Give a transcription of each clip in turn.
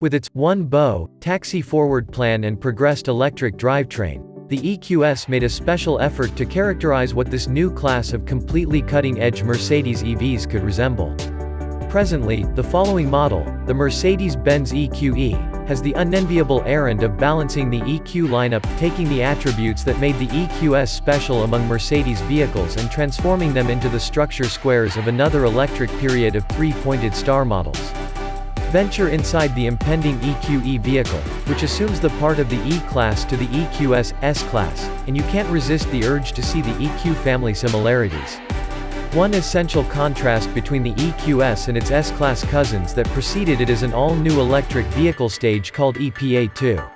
With its one-bow, taxi-forward plan and progressed electric drivetrain, the EQS made a special effort to characterize what this new class of completely cutting-edge Mercedes EVs could resemble. Presently, the following model, the Mercedes-Benz EQE, has the unenviable errand of balancing the EQ lineup, taking the attributes that made the EQS special among Mercedes vehicles and transforming them into the structure squares of another electric period of three-pointed star models. Venture inside the impending EQE vehicle, which assumes the part of the E-Class to the EQS S-Class, and you can't resist the urge to see the EQ family similarities. One essential contrast between the EQS and its S-Class cousins that preceded it is an all-new electric vehicle stage called EPA2.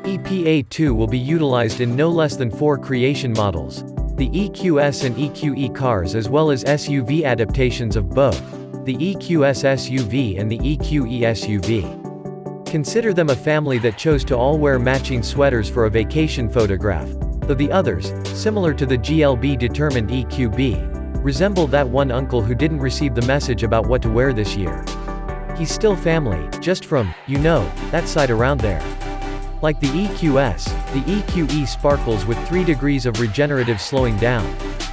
EPA2 will be utilized in no less than 4 creation models: the EQS and EQE cars as well as SUV adaptations of both, the EQS SUV and the EQE SUV. Consider them a family that chose to all wear matching sweaters for a vacation photograph, though the others, similar to the GLB-determined EQB, resemble that one uncle who didn't receive the message about what to wear this year. He's still family, just from, that side around there. Like the EQS, the EQE sparkles with 3 degrees of regenerative slowing down.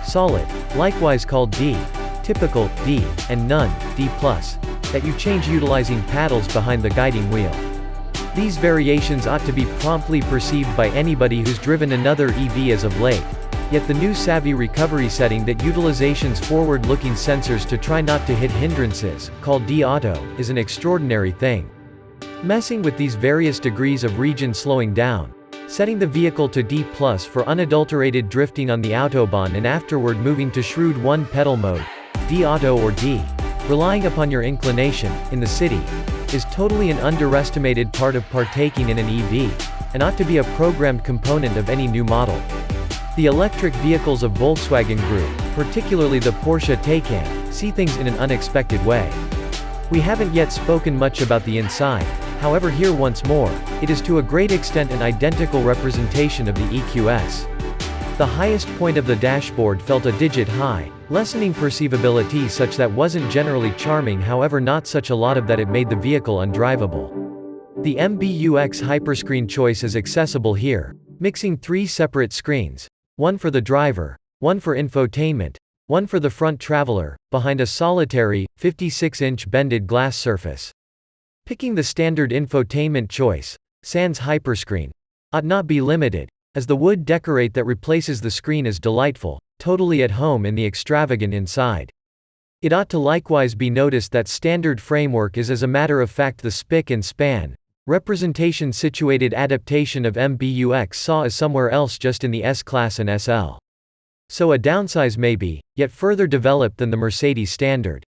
Solid, likewise called D, typical, D, and none, D+, that you change utilizing paddles behind the guiding wheel. These variations ought to be promptly perceived by anybody who's driven another EV as of late. Yet the new savvy recovery setting that utilization's forward-looking sensors to try not to hit hindrances, called D-Auto, is an extraordinary thing. Messing with these various degrees of region slowing down, setting the vehicle to D+ for unadulterated drifting on the Autobahn and afterward moving to shrewd one-pedal mode, D-Auto or D, relying upon your inclination, in the city, is totally an underestimated part of partaking in an EV, and ought to be a programmed component of any new model. The electric vehicles of Volkswagen Group, particularly the Porsche Taycan, see things in an unexpected way. We haven't yet spoken much about the inside, however here once more, it is to a great extent an identical representation of the EQS. The highest point of the dashboard felt a digit high, lessening perceivability such that wasn't generally charming, however not such a lot of that it made the vehicle undrivable. The MBUX hyperscreen choice is accessible here, mixing 3 separate screens, one for the driver, one for infotainment, one for the front traveler, behind a solitary, 56-inch bended glass surface. Picking the standard infotainment choice, sans hyperscreen, ought not be limited, as the wood decorate that replaces the screen is delightful, totally at home in the extravagant inside. It ought to likewise be noticed that standard framework is as a matter of fact the spick and span representation situated adaptation of MBUX saw as somewhere else just in the S-Class and SL. So a downsize may be, yet further developed than the Mercedes standard.